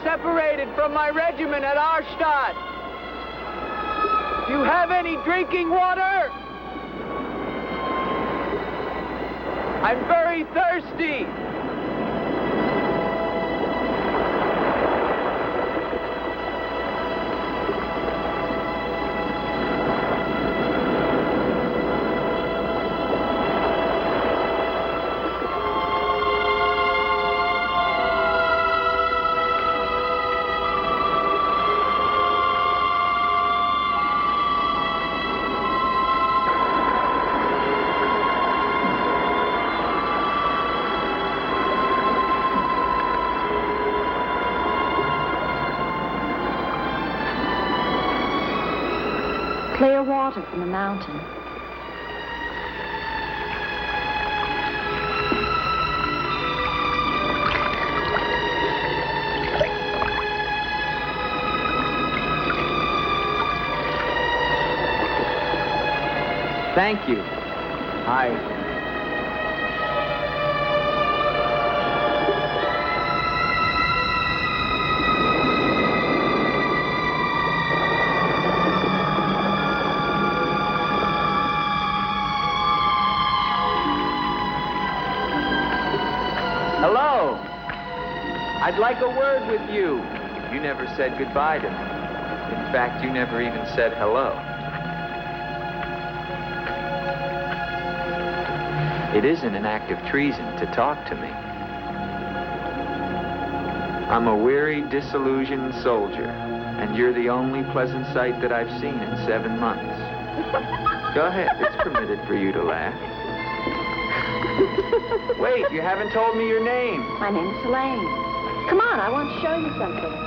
separated from my regiment at Arstadt. Do you have any drinking water? I'm very thirsty. Clear water from the mountain. Thank you. Hello. I'd like a word with you. You never said goodbye to me. In fact, you never even said hello. It isn't an act of treason to talk to me. I'm a weary, disillusioned soldier, and you're the only pleasant sight that I've seen in 7 months. Go ahead, it's permitted for you to laugh. Wait, you haven't told me your name. My name's Elaine. Come on, I want to show you something.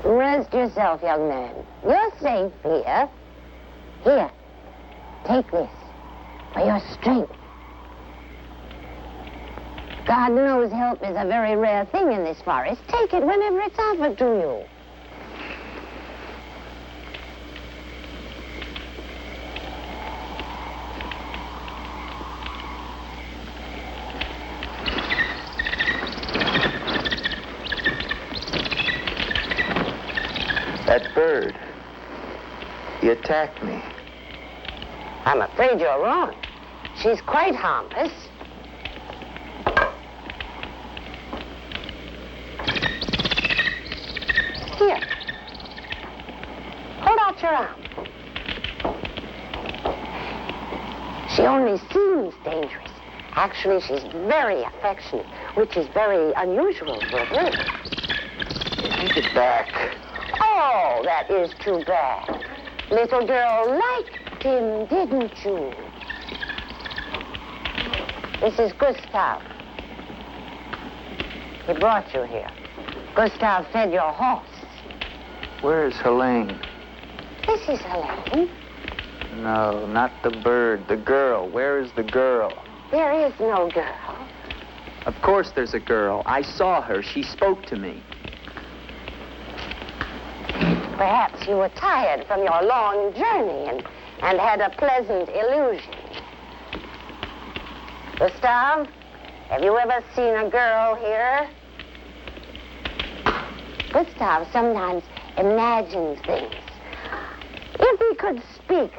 Rest yourself, young man. You're safe here. Here, take this for your strength. God knows help is a very rare thing in this forest. Take it whenever it's offered to you. That bird, he attacked me. I'm afraid you're wrong. She's quite harmless. Here. Hold out your arm. She only seems dangerous. Actually, she's very affectionate, which is very unusual for a bird. Take it back. Oh, that is too bad. Little girl liked him, didn't you? This is Gustav. He brought you here. Gustav fed your horse. Where's Helene? This is Helene. No, not the bird. The girl. Where is the girl? There is no girl. Of course there's a girl. I saw her. She spoke to me. Perhaps you were tired from your long journey and had a pleasant illusion. Gustav, have you ever seen a girl here? Gustav sometimes imagines things. If he could speak,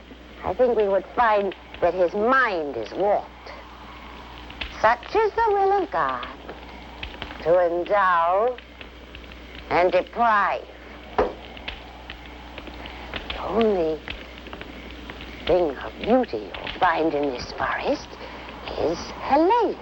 I think we would find that his mind is warped. Such is the will of God, to endow and deprive. The only thing of beauty you'll find in this forest is Helene.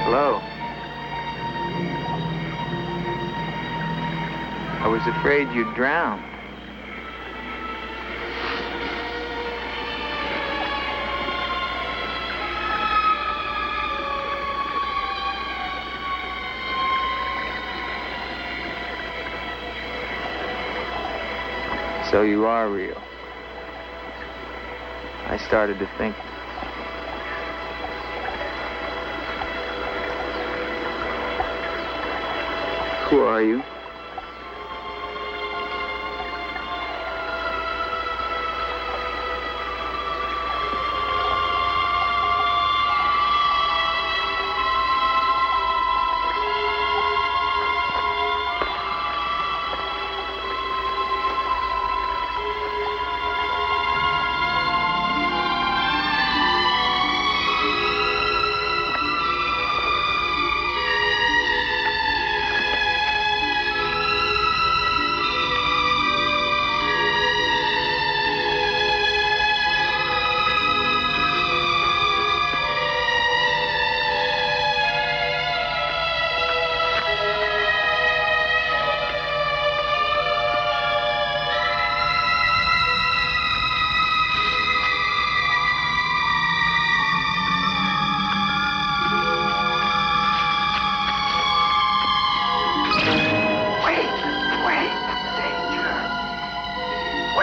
Hello. I was afraid you'd drown. So you are real. I started to think. Who are you?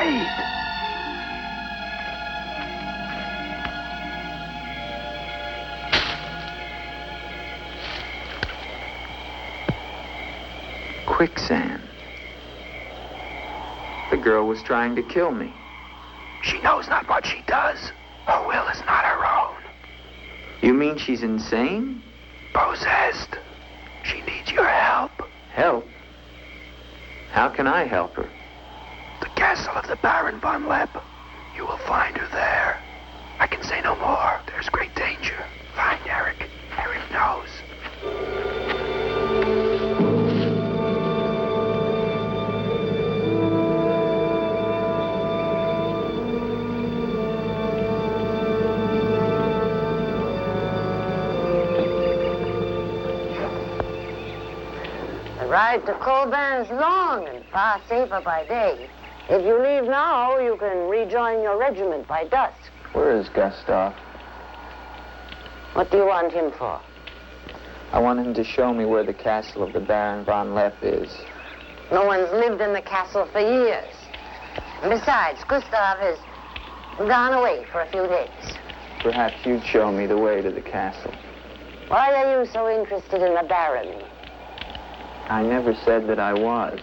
Wait! Quicksand. The girl was trying to kill me. She knows not what she does. Her will is not her own. You mean she's insane? Possessed. She needs your help. Help? How can I help her? The castle of the Baron von Lepp. You will find her there. I can say no more. There's great danger. Find Eric. Eric knows. The ride to Colburn's long and far safer by day. If you leave now, you can rejoin your regiment by dusk. Where is Gustav? What do you want him for? I want him to show me where the castle of the Baron von Lepp is. No one's lived in the castle for years. And besides, Gustav has gone away for a few days. Perhaps you'd show me the way to the castle. Why are you so interested in the Baron? I never said that I was.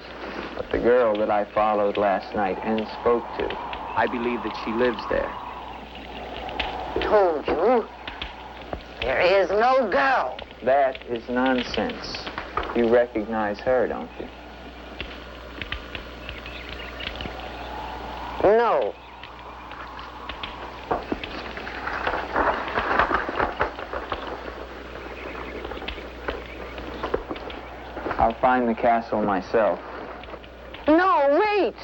But the girl that I followed last night and spoke to, I believe that she lives there. Told you. There is no girl. That is nonsense. You recognize her, don't you? No. I'll find the castle myself. No, wait!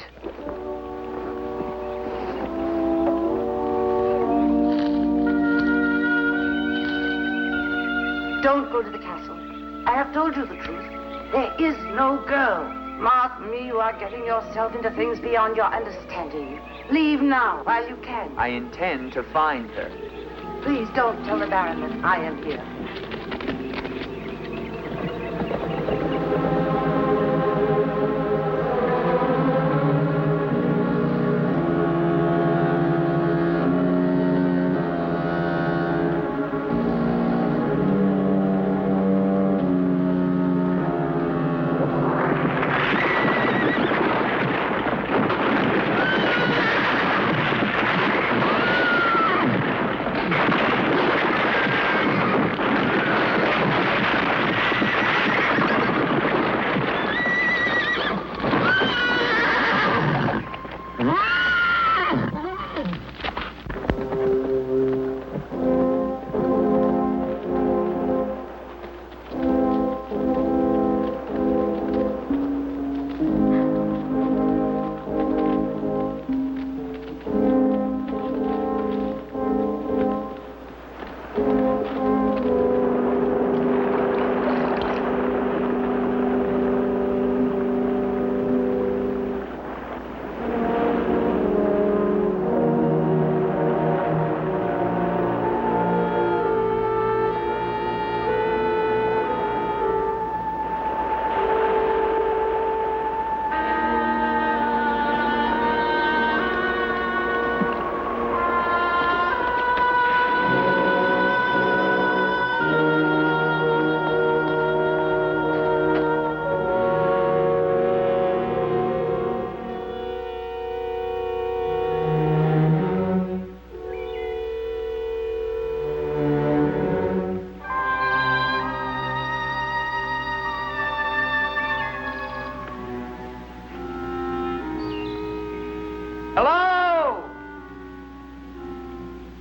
Don't go to the castle. I have told you the truth. There is no girl. Mark me, you are getting yourself into things beyond your understanding. Leave now, while you can. I intend to find her. Please don't tell the Baron that I am here.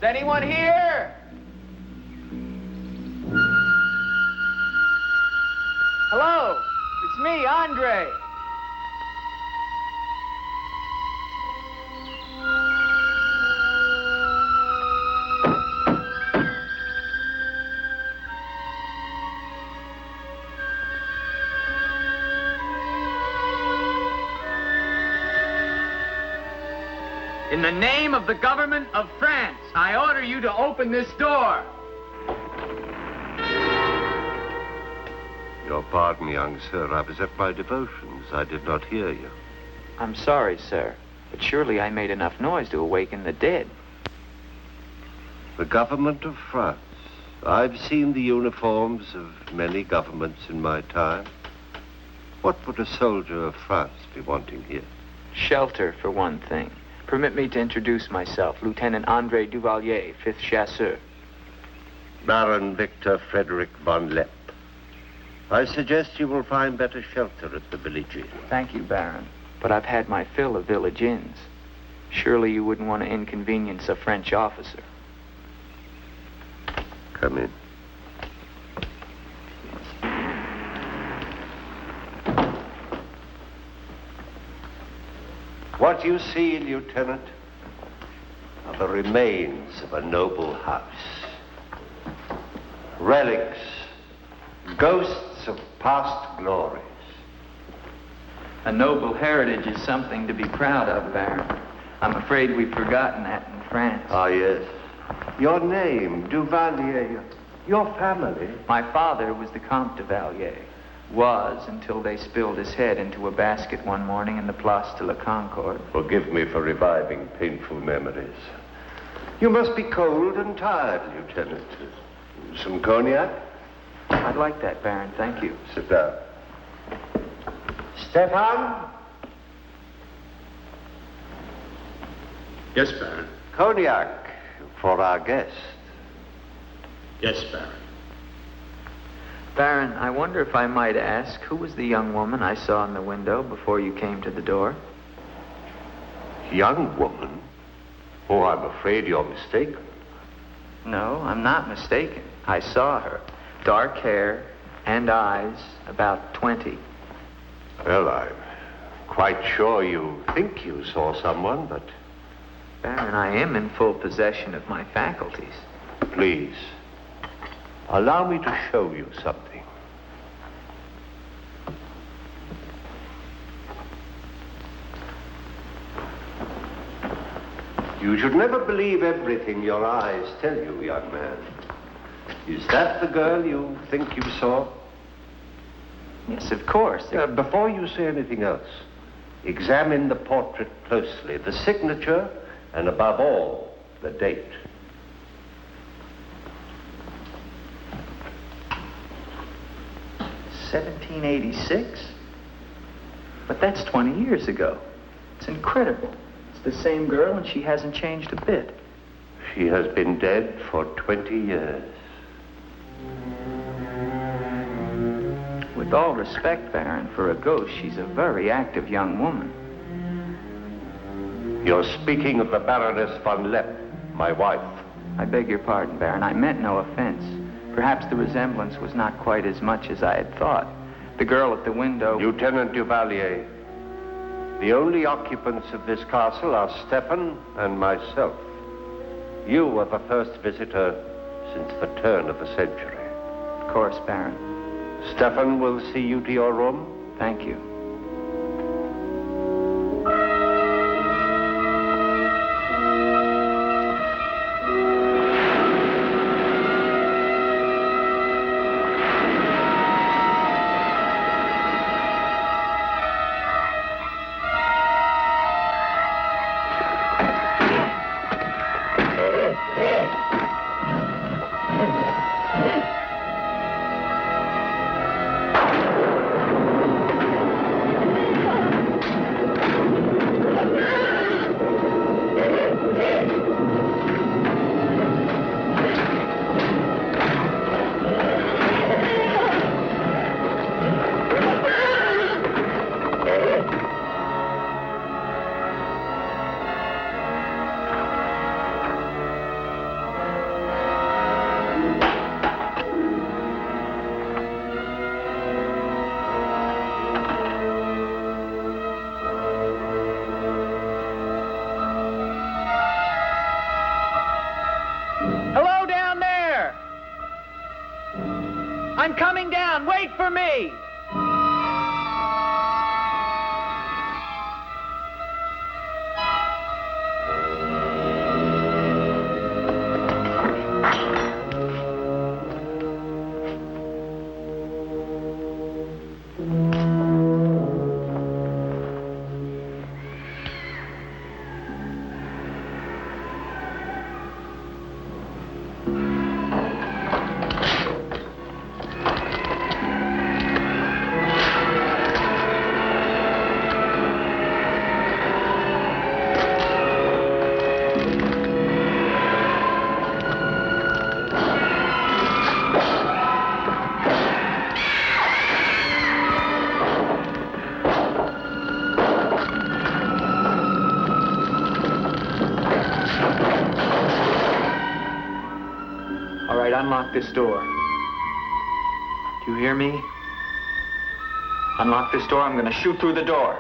Anyone here? Hello, it's me, Andre. In the name of the government of France, I order you to open this door. Your pardon, young sir. I was at my devotions. I did not hear you. I'm sorry, sir. But surely I made enough noise to awaken the dead. The government of France. I've seen the uniforms of many governments in my time. What would a soldier of France be wanting here? Shelter, for one thing. Permit me to introduce myself, Lieutenant Andre Duvalier, 5th Chasseur. Baron Victor Frederick von Lepp. I suggest you will find better shelter at the village inn. Thank you, Baron. But I've had my fill of village inns. Surely you wouldn't want to inconvenience a French officer. Come in. What you see, Lieutenant, are the remains of a noble house. Relics, ghosts of past glories. A noble heritage is something to be proud of, Baron. I'm afraid we've forgotten that in France. Ah, yes. Your name, Duvalier, your family. My father was the Comte Duvalier. Was until they spilled his head into a basket one morning in the Place de la Concorde. Forgive me for reviving painful memories. You must be cold and tired, Lieutenant. Some cognac? I'd like that, Baron. Thank you. Sit down. Stefan? Yes, Baron. Cognac for our guest. Yes, Baron. Baron, I wonder if I might ask, who was the young woman I saw in the window before you came to the door? Young woman? Oh, I'm afraid you're mistaken. No, I'm not mistaken. I saw her. Dark hair and eyes, about 20. Well, I'm quite sure you think you saw someone, but... Baron, I am in full possession of my faculties. Please, allow me to show you something. You should never believe everything your eyes tell you, young man. Is that the girl you think you saw? Yes, of course. Before you say anything else, examine the portrait closely, the signature, and above all, the date. $1786? But that's 20 years ago. It's incredible. It's the same girl and she hasn't changed a bit. She has been dead for 20 years. With all respect, Baron, for a ghost, she's a very active young woman. You're speaking of the Baroness von Lepp, my wife. I beg your pardon, Baron. I meant no offense. Perhaps the resemblance was not quite as much as I had thought. The girl at the window... Lieutenant Duvalier, the only occupants of this castle are Stefan and myself. You are the first visitor since the turn of the century. Of course, Baron. Stefan will see you to your room. Thank you. I'm coming down. Wait for me. unlock this door. Do you hear me? Unlock this door, I'm going to shoot through the door.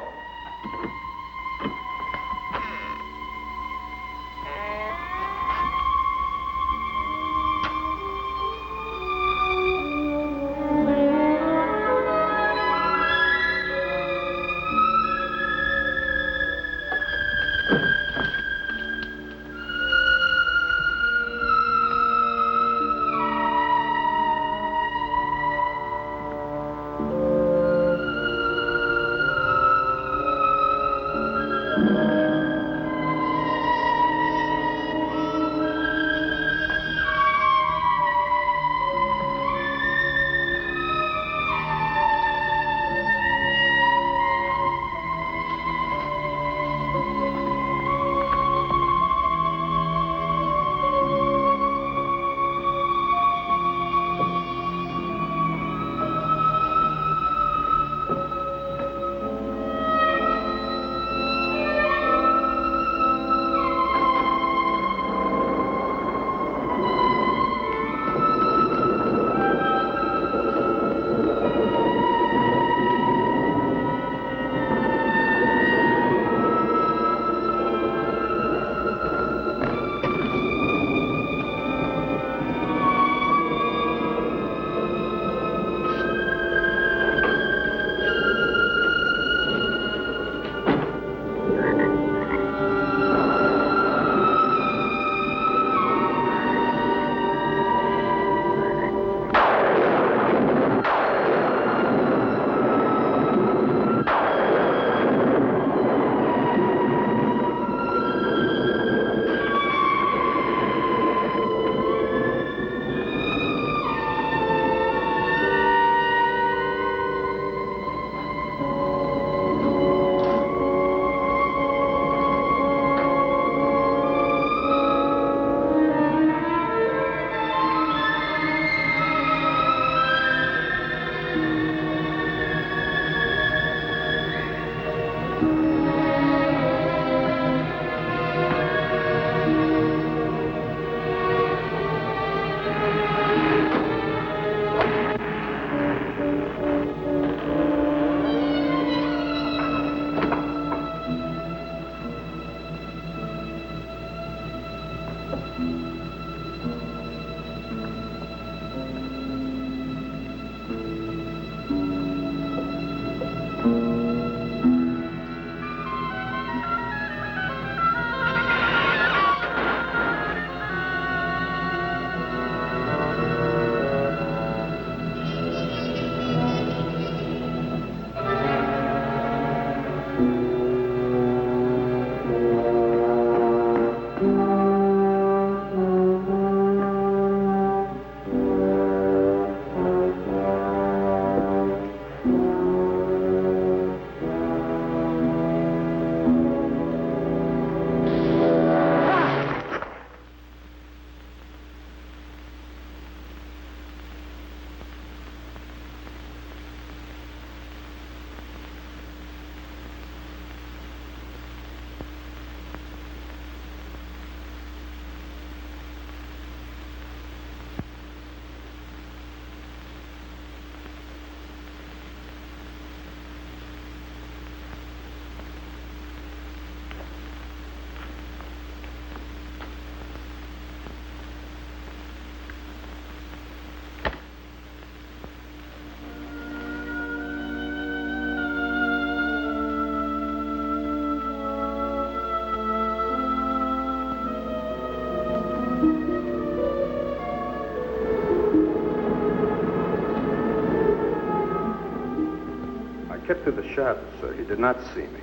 kept through the shadows, sir. He did not see me.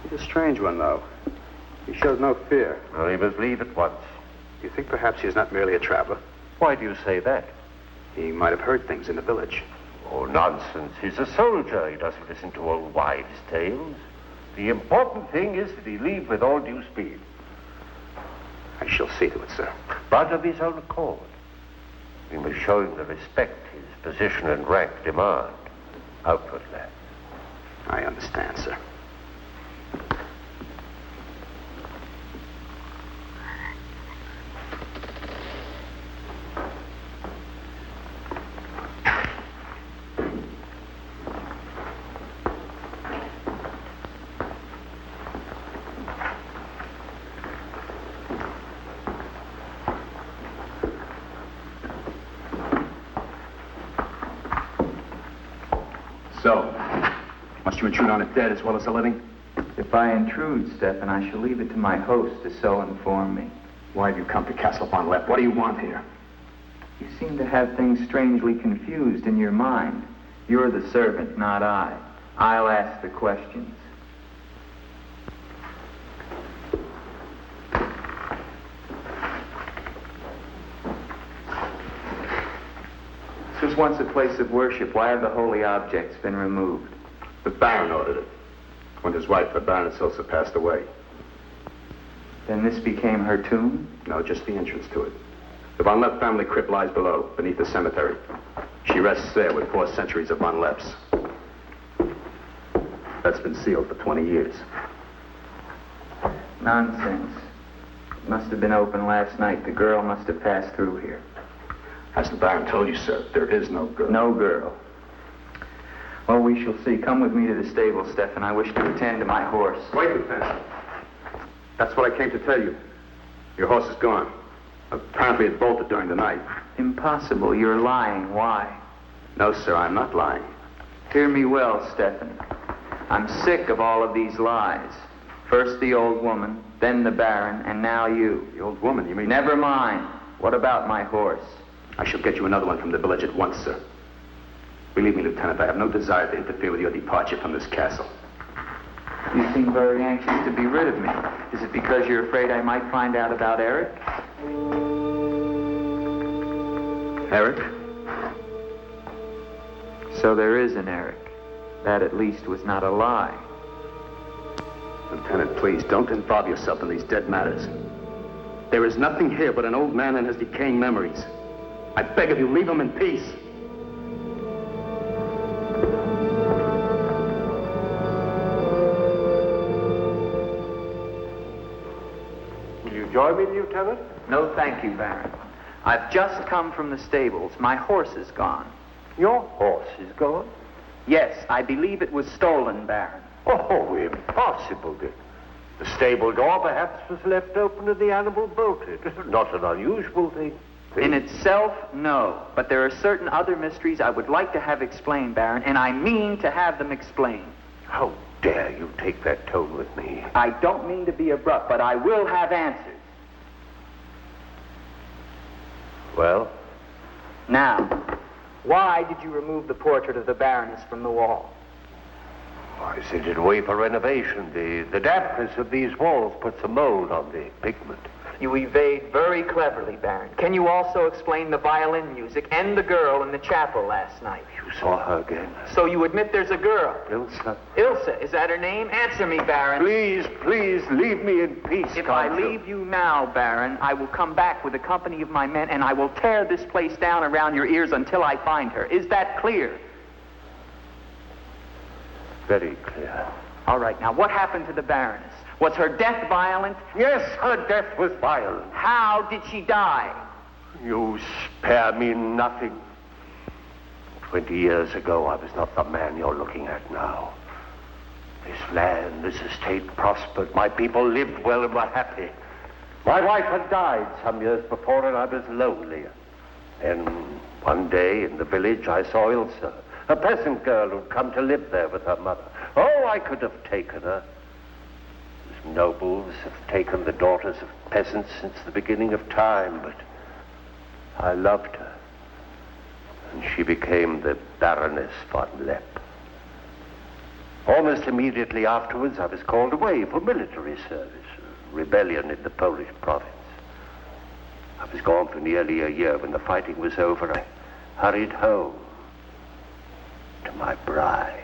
He's a strange one, though. He shows no fear. Well, he must leave at once. Do you think perhaps he is not merely a traveler? Why do you say that? He might have heard things in the village. Oh, nonsense. He's a soldier. He doesn't listen to old wives' tales. The important thing is that he leave with all due speed. I shall see to it, sir. But of his own accord. We must show him the respect his position and rank demand. Outwardly. I understand, sir. So, must you intrude on the dead as well as the living? If I intrude, Stefan, I shall leave it to my host to so inform me. Why have you come to Castle Von Lepp? What do you want here? You seem to have things strangely confused in your mind. You're the servant, not I. I'll ask the questions. This was once a place of worship. Why have the holy objects been removed? The Baron ordered it. When his wife, the Baroness Ilsa, passed away. Then this became her tomb? No, just the entrance to it. The Von Lepp family crypt lies below, beneath the cemetery. She rests there with 4 centuries of Von Lepps. That's been sealed for 20 years. Nonsense. It must have been open last night. The girl must have passed through here. As the Baron told you, sir, there is no girl. No girl. Well, we shall see. Come with me to the stable, Stefan. I wish to attend to my horse. Wait, Lieutenant. That's what I came to tell you. Your horse is gone. Apparently it bolted during the night. Impossible. You're lying. Why? No, sir, I'm not lying. Hear me well, Stefan. I'm sick of all of these lies. First the old woman, then the Baron, and now you. The old woman, you mean? Never mind. What about my horse? I shall get you another one from the village at once, sir. Believe me, Lieutenant, I have no desire to interfere with your departure from this castle. You seem very anxious to be rid of me. Is it because you're afraid I might find out about Eric? Eric? So there is an Eric. That at least was not a lie. Lieutenant, please, don't involve yourself in these dead matters. There is nothing here but an old man and his decaying memories. I beg of you, leave him in peace. Will you join me, Lieutenant? No, thank you, Baron. I've just come from the stables. My horse is gone. Your horse is gone? Yes, I believe it was stolen, Baron. Oh, impossible, Dick. The stable door perhaps was left open and the animal bolted. Not an unusual thing. In itself, no. But there are certain other mysteries I would like to have explained, Baron, and I mean to have them explained. How dare you take that tone with me? I don't mean to be abrupt, but I will have answers. Well? Now, why did you remove the portrait of the Baroness from the wall? I sent it away for renovation. The dampness of these walls puts a mold on the pigment. You evade very cleverly, Baron. Can you also explain the violin music and the girl in the chapel last night? You saw her again? So you admit there's a girl? Ilsa. Ilsa, is that her name? Answer me, Baron. Please, please, leave me in peace, If I leave you now, Baron, I will come back with a company of my men and I will tear this place down around your ears until I find her. Is that clear? Very clear. All right, now what happened to the Baroness? Was her death violent? Yes, her death was violent. How did she die? You spare me nothing. 20 years ago, I was not the man you're looking at now. This land, this estate prospered. My people lived well and were happy. My wife had died some years before, and I was lonely. Then, one day in the village, I saw Ilsa, a peasant girl who'd come to live there with her mother. Oh, I could have taken her. Nobles have taken the daughters of peasants since the beginning of time, but I loved her. And she became the Baroness Von Lepp. Almost immediately afterwards, I was called away for military service, a rebellion in the Polish province. I was gone for nearly a year. When the fighting was over, I hurried home to my bride.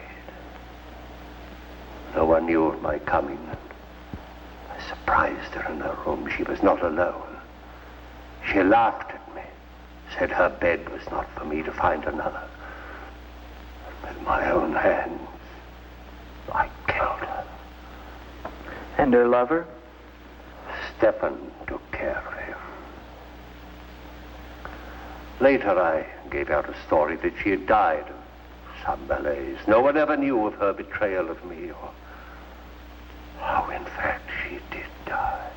No one knew of my coming. I surprised her in her room. She was not alone. She laughed at me, said her bed was not for me to find another. With my own hands, I killed her. And her lover? Stefan took care of him. Later, I gave out a story that she had died of some malaise. No one ever knew of her betrayal of me, or how, in fact, she did die.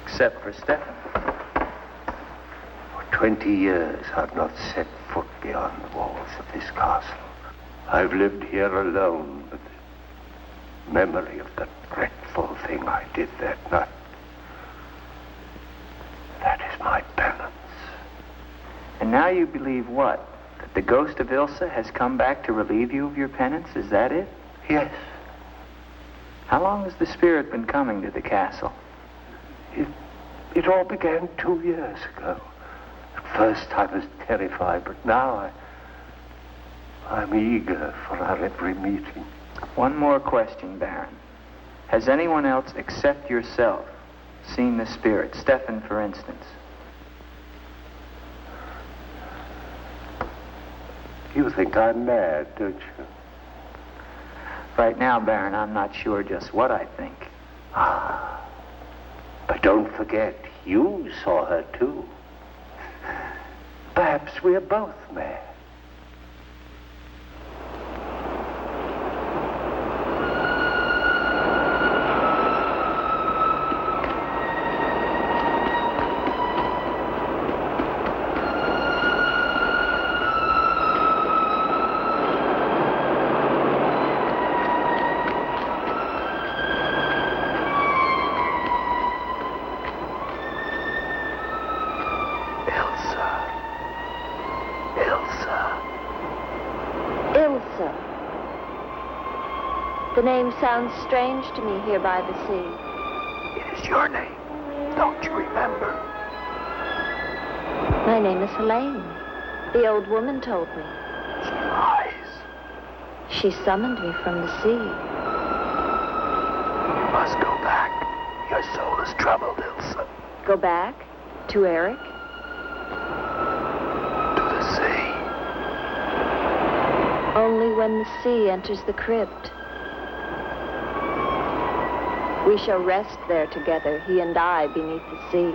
Except for Stefan. For 20 years, I've not set foot beyond the walls of this castle. I've lived here alone with the memory of the dreadful thing I did that night. That is my penance. And now you believe what? That the ghost of Ilsa has come back to relieve you of your penance? Is that it? Yes. How long has the spirit been coming to the castle? It all began 2 years ago. At first I was terrified, but now I'm eager for our every meeting. One more question, Baron. Has anyone else except yourself seen the spirit? Stefan, for instance. You think I'm mad, don't you? Right now, Baron, I'm not sure just what I think. Ah. But don't forget, you saw her too. Perhaps we're both mad. The name sounds strange to me here by the sea. It is your name. Don't you remember? My name is Helene. The old woman told me. She lies. She summoned me from the sea. You must go back. Your soul is troubled, Ilsa. Go back? To Eric? To the sea. Only when the sea enters the crypt. We shall rest there together, he and I, beneath the sea.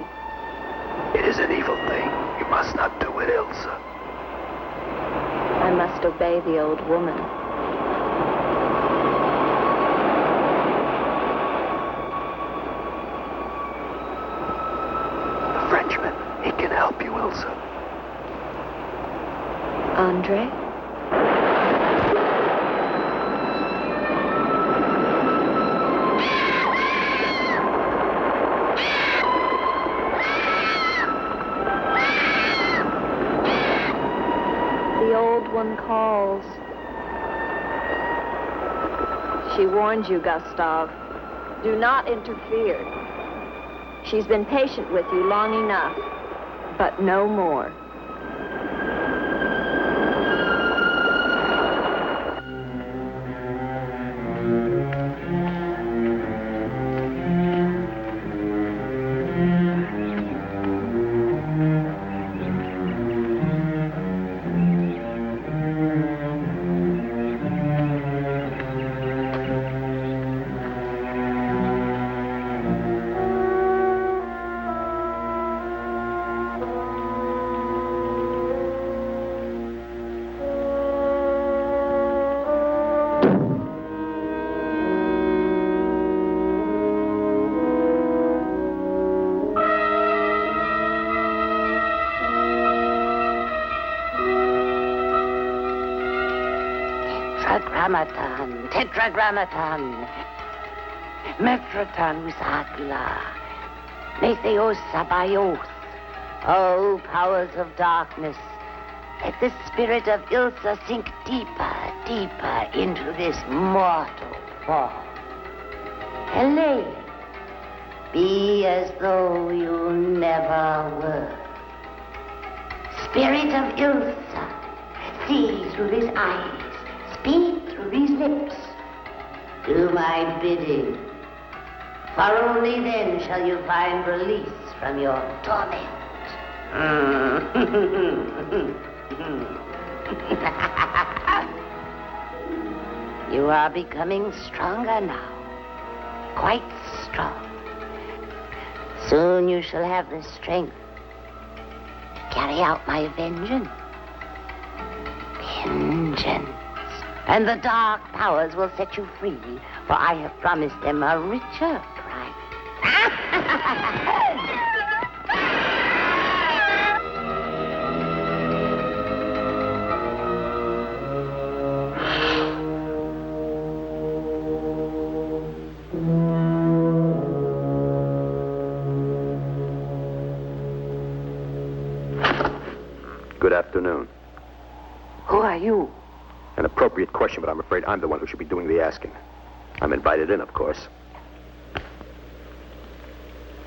It is an evil thing. You must not do it, Ilsa. I must obey the old woman. The Frenchman, he can help you, Ilsa. Andre? One calls. She warns you, Gustav. Do not interfere. She's been patient with you long enough, but no more. Tetragrammaton, Metroton Usagla, Metheos Sabaoth, O powers of darkness, let the spirit of Ilsa sink deeper, deeper into this mortal form. Helene, be as though you never were. Spirit of Ilsa, see through these eyes, speak through these lips. Do my bidding, for only then shall you find release from your torment. You are becoming stronger now, quite strong. Soon you shall have the strength to carry out my vengeance. Vengeance. And the dark powers will set you free, for I have promised them a richer price. Good afternoon. Who are you? An appropriate question, but I'm afraid I'm the one who should be doing the asking. I'm invited in, of course.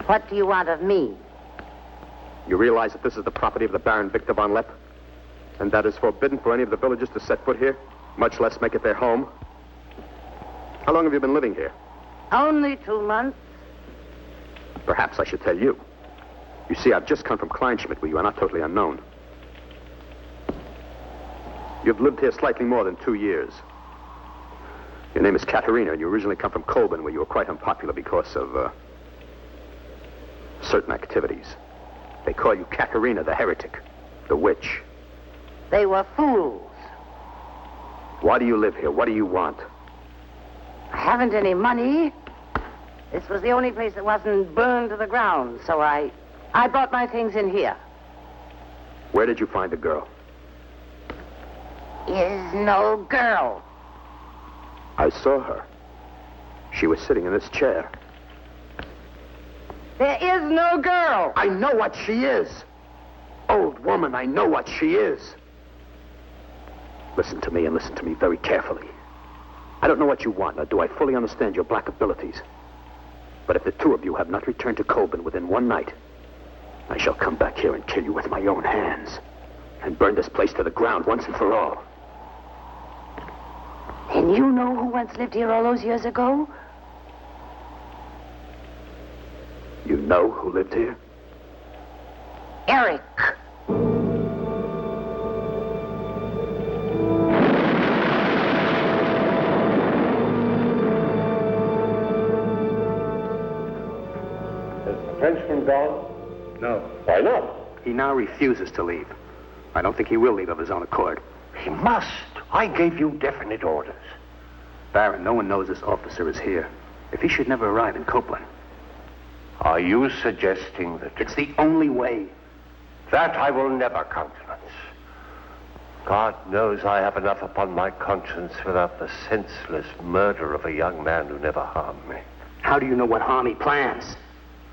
What do you want of me? You realize that this is the property of the Baron Victor von Lepp? And that is forbidden for any of the villagers to set foot here, much less make it their home? How long have you been living here? Only 2 months. Perhaps I should tell you. You see, I've just come from Kleinschmidt, where you are not totally unknown. You've lived here slightly more than 2 years. Your name is Katerina, and you originally come from Colburn, where you were quite unpopular because of, certain activities. They call you Katerina the heretic, the witch. They were fools. Why do you live here? What do you want? I haven't any money. This was the only place that wasn't burned to the ground, so I brought my things in here. Where did you find the girl? Is no girl. I saw her. She was sitting in this chair. There is no girl. I know what she is. Old woman, I know what she is. Listen to me, and listen to me very carefully. I don't know what you want, nor do I fully understand your black abilities. But if the two of you have not returned to Colburn within 1 night, I shall come back here and kill you with my own hands and burn this place to the ground once and for all. And you know who once lived here all those years ago? You know who lived here? Eric. Frenchman gone? No. Why not? He now refuses to leave. I don't think he will leave of his own accord. He must. I gave you definite orders. Baron, no one knows this officer is here. If he should never arrive in Copeland. Are you suggesting that... It's the only way. That I will never countenance. God knows I have enough upon my conscience without the senseless murder of a young man who never harmed me. How do you know what harm he plans?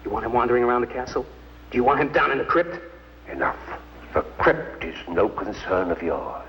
You want him wandering around the castle? Do you want him down in the crypt? Enough. The crypt is no concern of yours.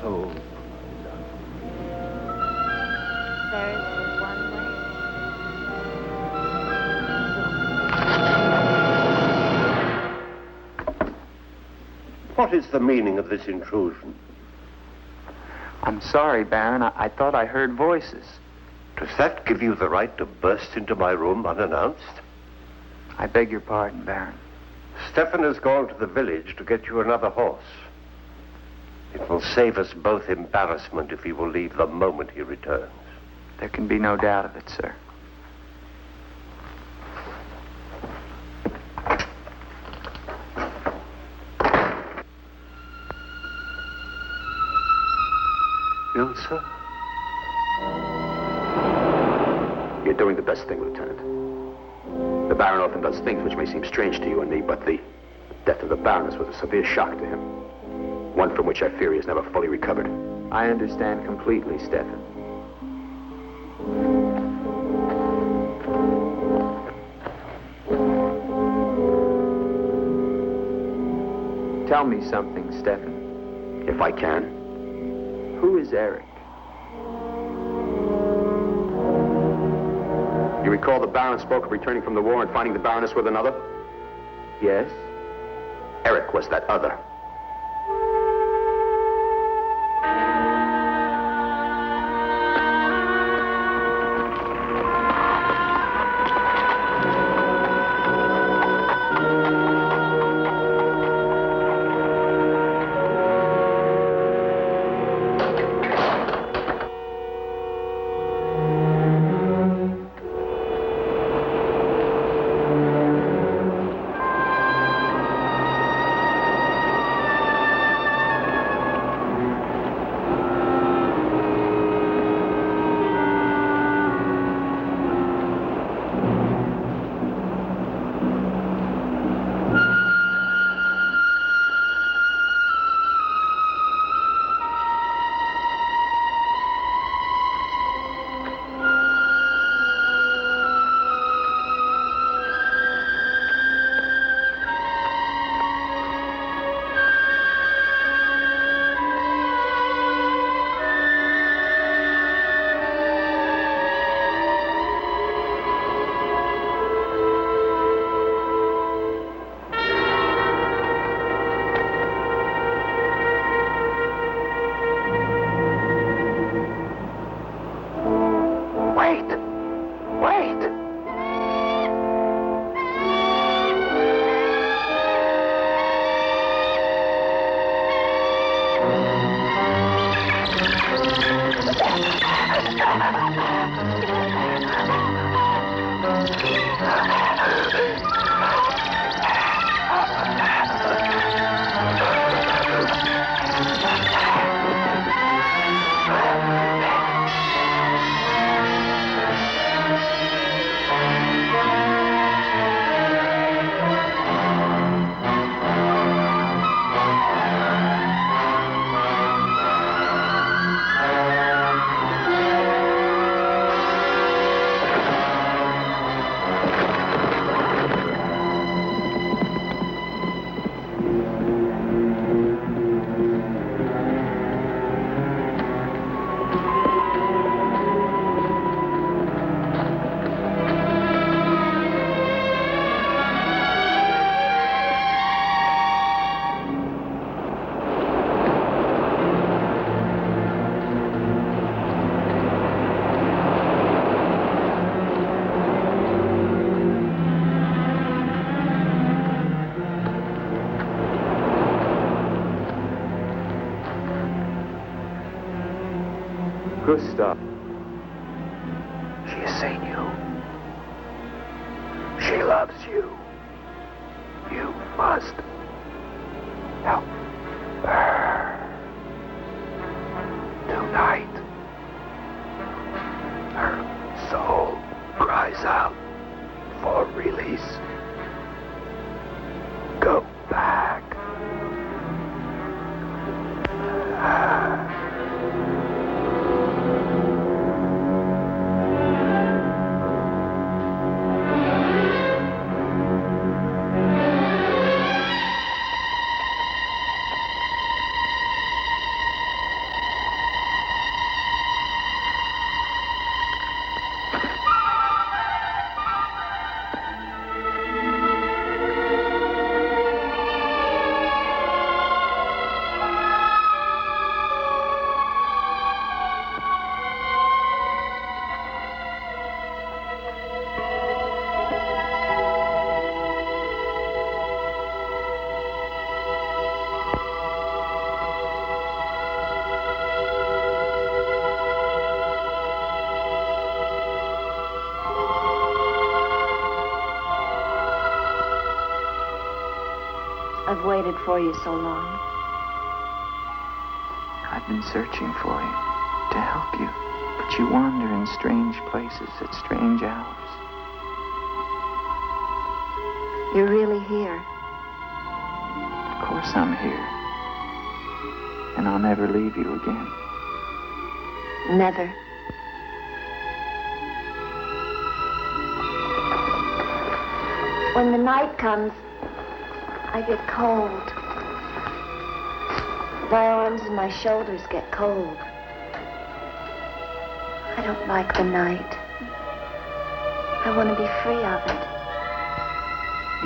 soul. There is but one way. What is the meaning of this intrusion? I'm sorry, Baron. I thought I heard voices. Does that give you the right to burst into my room unannounced? I beg your pardon, Baron. Stefan has gone to the village to get you another horse. It will save us both embarrassment if he will leave the moment he returns. There can be no doubt of it, sir. Ilsa? You're doing the best thing, Lieutenant. The Baron often does things which may seem strange to you and me, but the death of the Baroness was a severe shock to him. One from which I fear he has never fully recovered. I understand completely, Stefan. Tell me something, Stefan. If I can. Who is Eric? You recall the Baron spoke of returning from the war and finding the Baroness with another? Yes? Eric was that other. Gustav. She has seen you. She loves you. You must help her. Tonight, her soul cries out for release. Go back. waited for you so long. I've been searching for you, to help you. But you wander in strange places at strange hours. You're really here. Of course I'm here. And I'll never leave you again. Never. When the night comes, I get cold. My arms and my shoulders get cold. I don't like the night. I want to be free of it.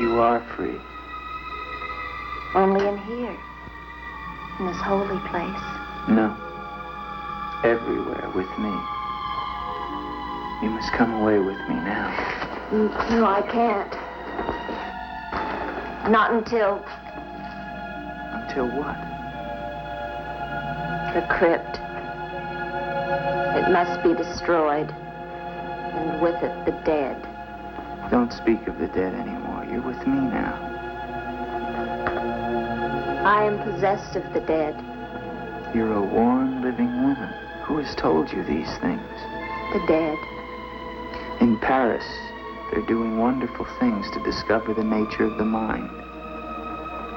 You are free. Only in here, in this holy place. No. Everywhere with me. You must come away with me now. No, I can't. Not until Until what? the crypt. It must be destroyed. And with it, the dead. Don't speak of the dead anymore. You're with me now. I am possessed of the dead. You're a warm, living woman. Who has told you these things? The dead. In Paris, they're doing wonderful things to discover the nature of the mind.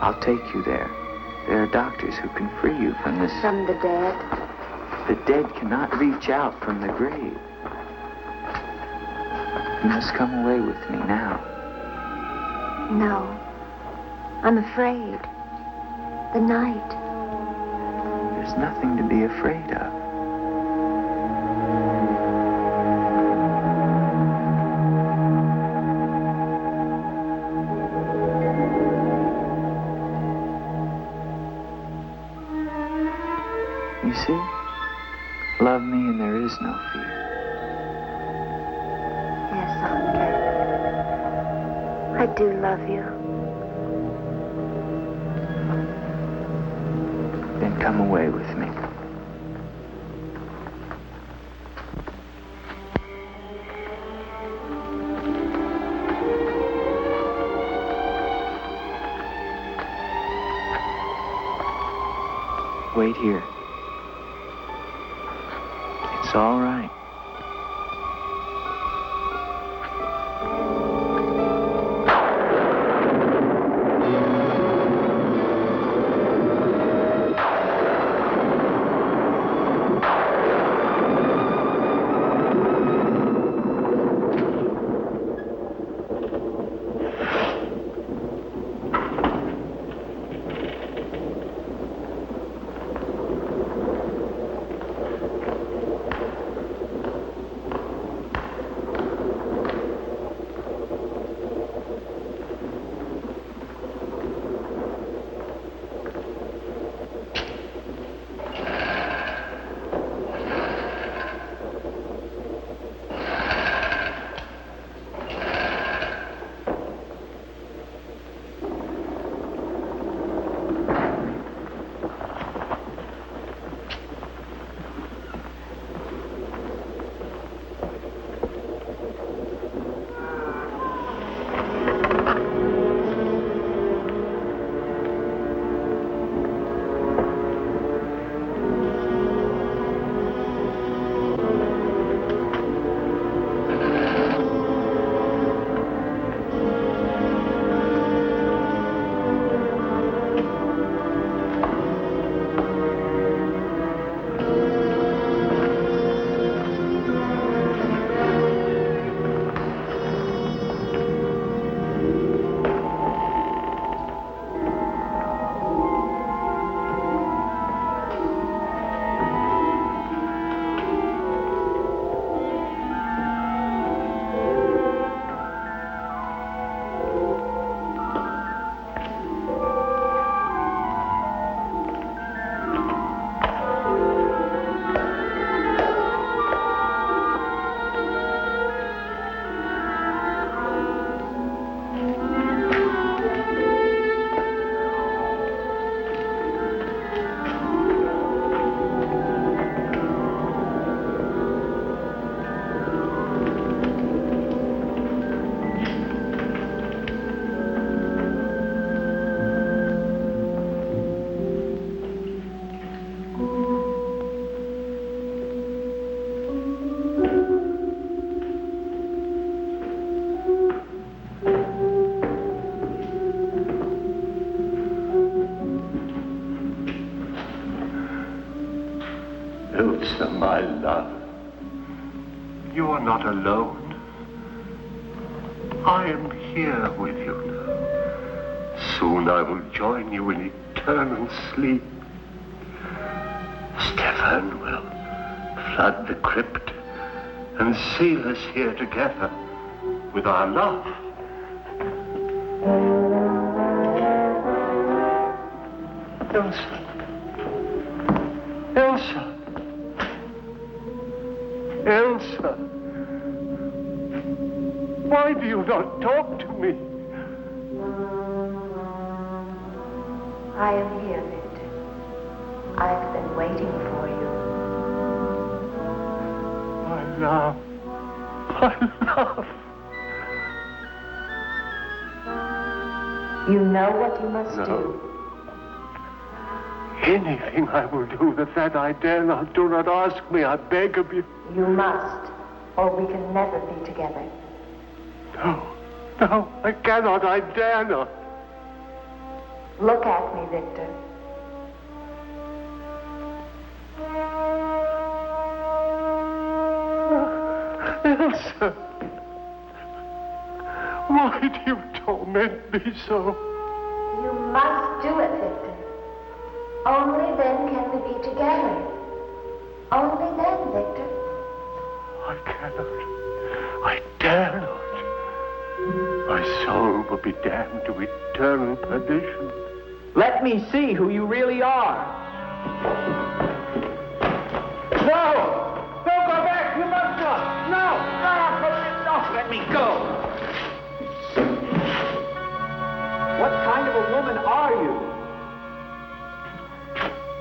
I'll take you there. There are doctors who can free you from this. From the dead. The dead cannot reach out from the grave. You must come away with me now. No. I'm afraid. The night. There's nothing to be afraid of. You see? Love me and there is no fear. Yes, Andre. I do love you. Then come away with me. Wait here. It's all right. Elsa, my love, you are not alone. I am here with you now. Soon I will join you in eternal sleep. Stefan will flood the crypt and seal us here together with our love. Elsa. Elsa. Elsa. Why do you not talk to me? I am here, Victor. I've been waiting for you. My love. My love. You know what you must do. Anything I will do that I dare not. Do not ask me, I beg of you. You must, or we can never be together. No, I cannot, I dare not. Look at me, Victor. Elsa, why do you torment me so? You must do it, Victor. Only then can we be together. Only then, Victor. I cannot. I dare not. My soul will be damned to eternal perdition. Let me see who you really are. No! Don't go back! You must not! No! No! Let me go! What kind of a woman are you?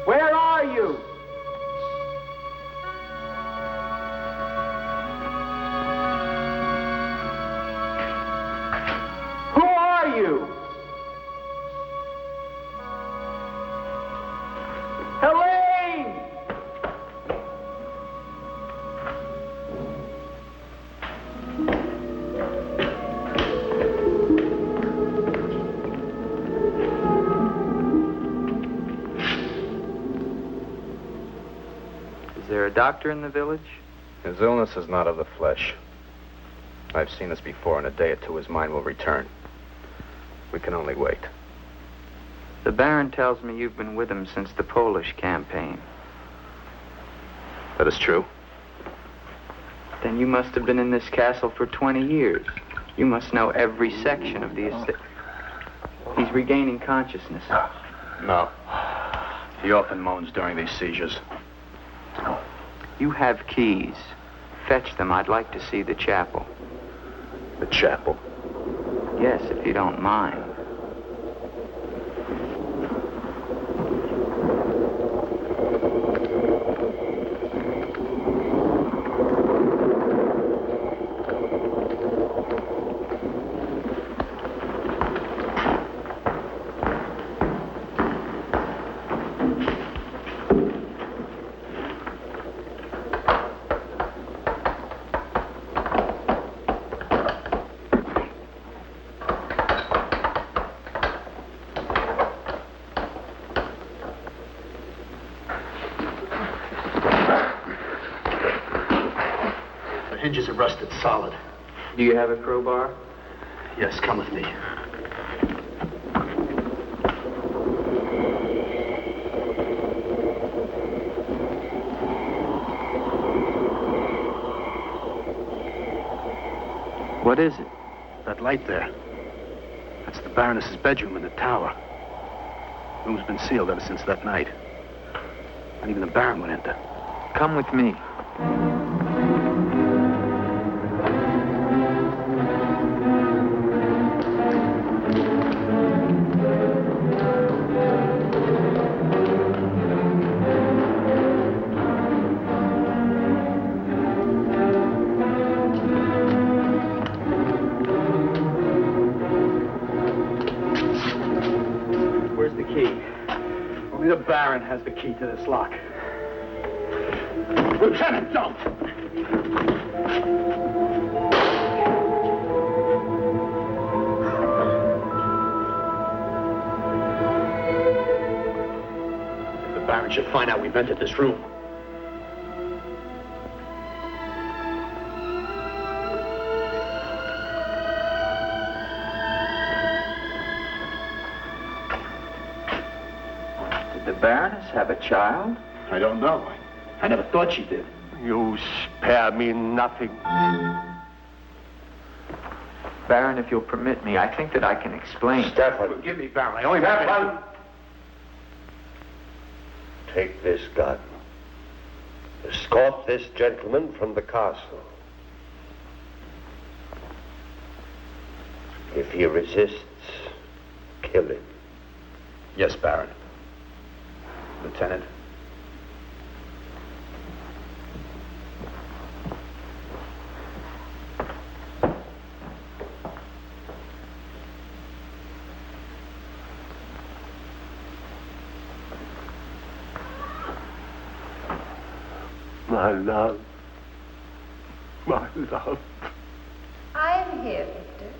Where are you? Who are you? Helene! Is there a doctor in the village? His illness is not of the flesh. I've seen this before. In a day or two, his mind will return. We can only wait. The Baron tells me you've been with him since the Polish campaign. That is true. Then you must have been in this castle for 20 years. You must know every section of the estate. He's regaining consciousness. No. He often moans during these seizures. You have keys. Fetch them. I'd like to see the chapel. The chapel? Yes, if you don't mind. Hinges are rusted solid. Do you have a crowbar? Yes, come with me. What is it? That light there. That's the Baroness's bedroom in the tower. The room's been sealed ever since that night. Not even the Baron would enter. Come with me. The Baron has the key to this lock. Lieutenant, don't! If the Baron should find out we've entered this room, Baroness have a child? I don't know. I never thought she did. You spare me nothing. Baron, if you'll permit me, I think that I can explain. Stefan. Forgive me, Baron. I only have... Take this gun. Escort this gentleman from the castle. If he resists, kill him. Yes, Baron. Lieutenant. My love. My love. I'm here, Victor.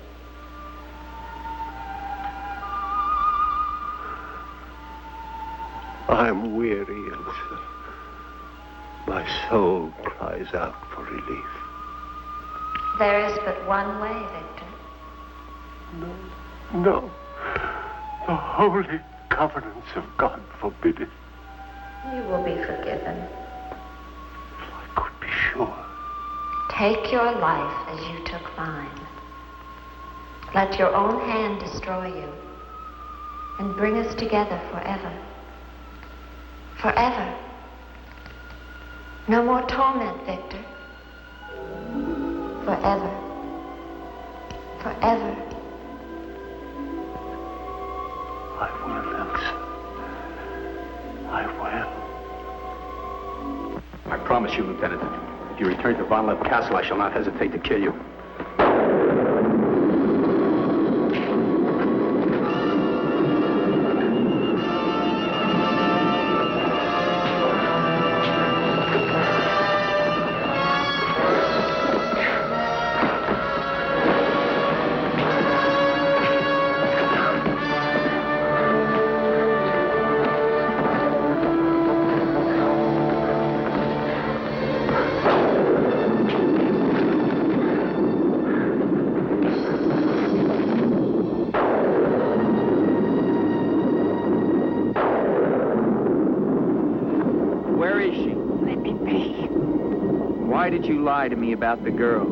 I'm weary, Elsa. My soul cries out for relief. There is but one way, Victor. No. The holy covenants of God forbid it. You will be forgiven. I could be sure. Take your life as you took mine. Let your own hand destroy you and bring us together forever. Forever. No more torment, Victor. Forever. Forever. I will, Elsa. I will. I promise you, Lieutenant, if you return to Von Lepp Castle, I shall not hesitate to kill you. Why did you lie to me about the girl?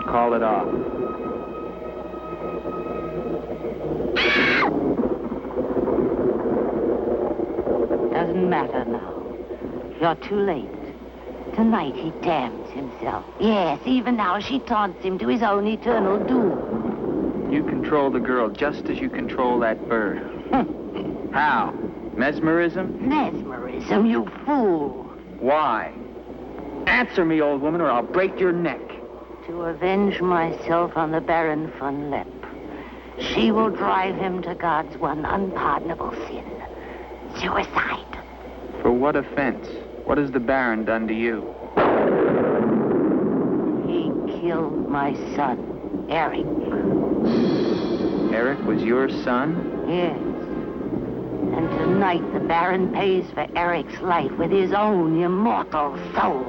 Call it off. Doesn't matter now. You're too late. Tonight he damns himself. Yes, even now she taunts him to his own eternal doom. You control the girl just as you control that bird. How? Mesmerism? Mesmerism, you fool. Why? Answer me, old woman, or I'll break your neck. To avenge myself on the Baron von Lepp. She will drive him to God's one unpardonable sin. Suicide. For what offense? What has the Baron done to you? He killed my son, Eric. Eric was your son? Yes. And tonight the Baron pays for Eric's life with his own immortal soul.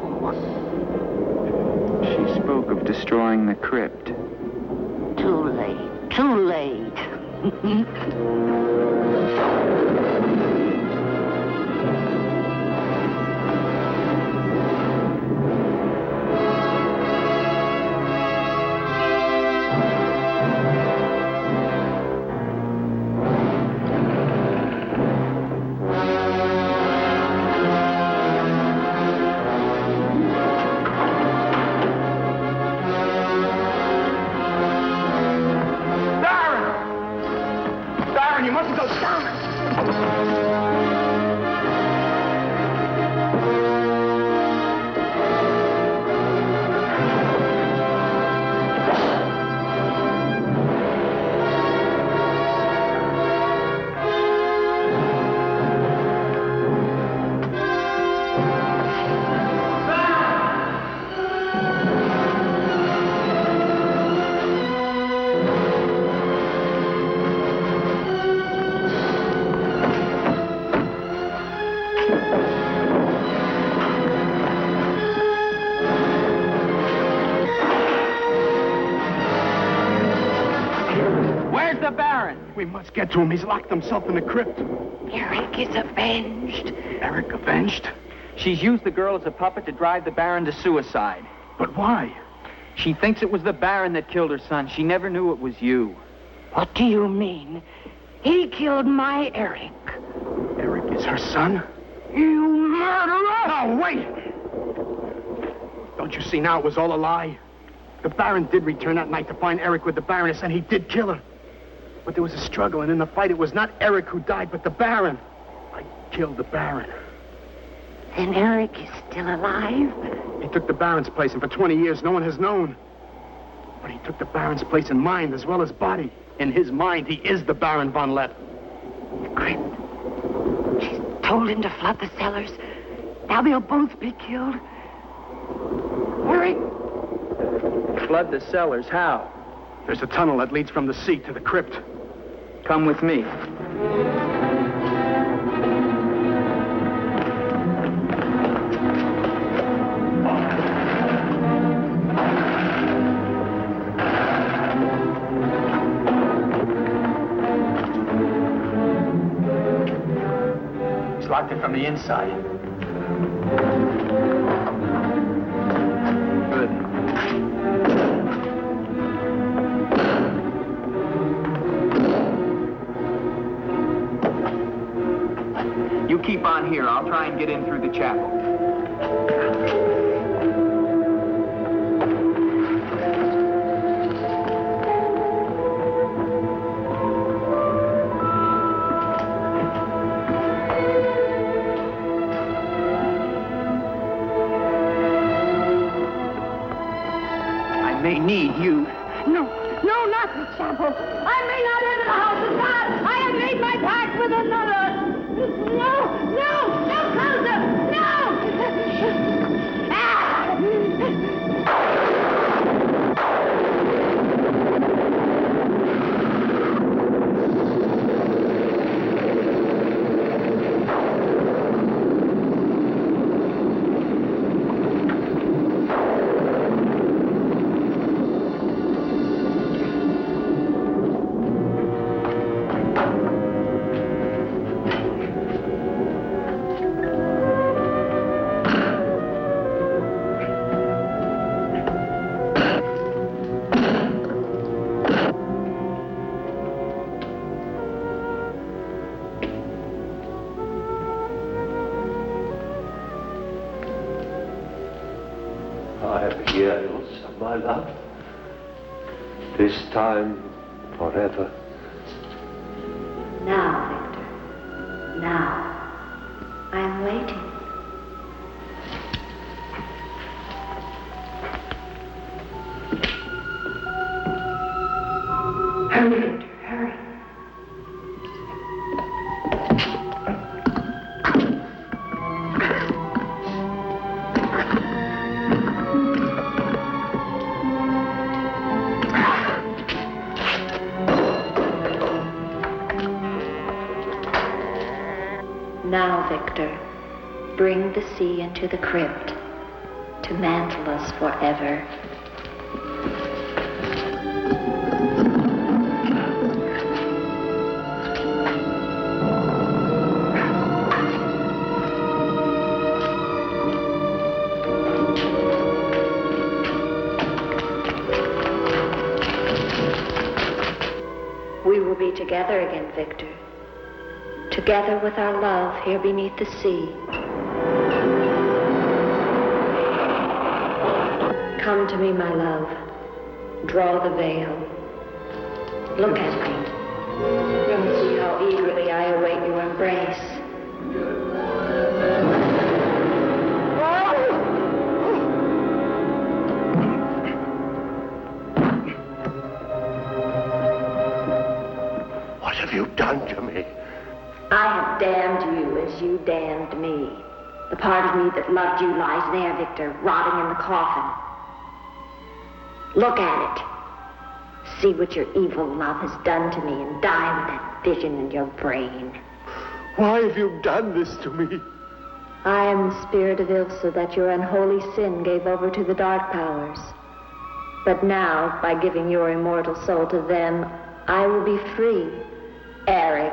She spoke of destroying the crypt. Too late. Too late. We must get to him. He's locked himself in the crypt. Eric is avenged. Eric avenged? She's used the girl as a puppet to drive the Baron to suicide. But why? She thinks it was the Baron that killed her son. She never knew it was you. What do you mean? He killed my Eric. Eric is her son? You murderer! No, wait! Don't you see now it was all a lie? The Baron did return that night to find Eric with the Baroness, and he did kill her. But there was a struggle, and in the fight, it was not Eric who died, but the Baron. I killed the Baron. Then Eric is still alive? He took the Baron's place, and for 20 years, no one has known. But he took the Baron's place in mind as well as body. In his mind, he is the Baron von Lepp. The crypt. She's told him to flood the cellars. Now they'll both be killed. Eric! Flood the cellars? How? There's a tunnel that leads from the sea to the crypt. Come with me. He's locked it from the inside. Good. You keep on here. I'll try and get in through the chapel. I may need you. No, not the chapel. I may not enter the house of God. I have made my pact with another. No closer! No! Years of my love, this time forever. Now, Victor. Now. I'm waiting. Hurry, Victor, hurry. Now, Victor, bring the sea into the crypt to mantle us forever. We will be together again, Victor. Together with our love here beneath the sea. Come to me, my love. Draw the veil. Look at me. And see how eagerly I await your embrace. What have you done to me? I have damned you as you damned me. The part of me that loved you lies there, Victor, rotting in the coffin. Look at it. See what your evil love has done to me and die with that vision in your brain. Why have you done this to me? I am the spirit of Ilsa that your unholy sin gave over to the dark powers. But now, by giving your immortal soul to them, I will be free. Eric.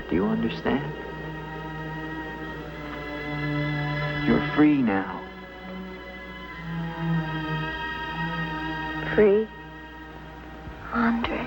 Do you understand? You're free now. Free? Andre.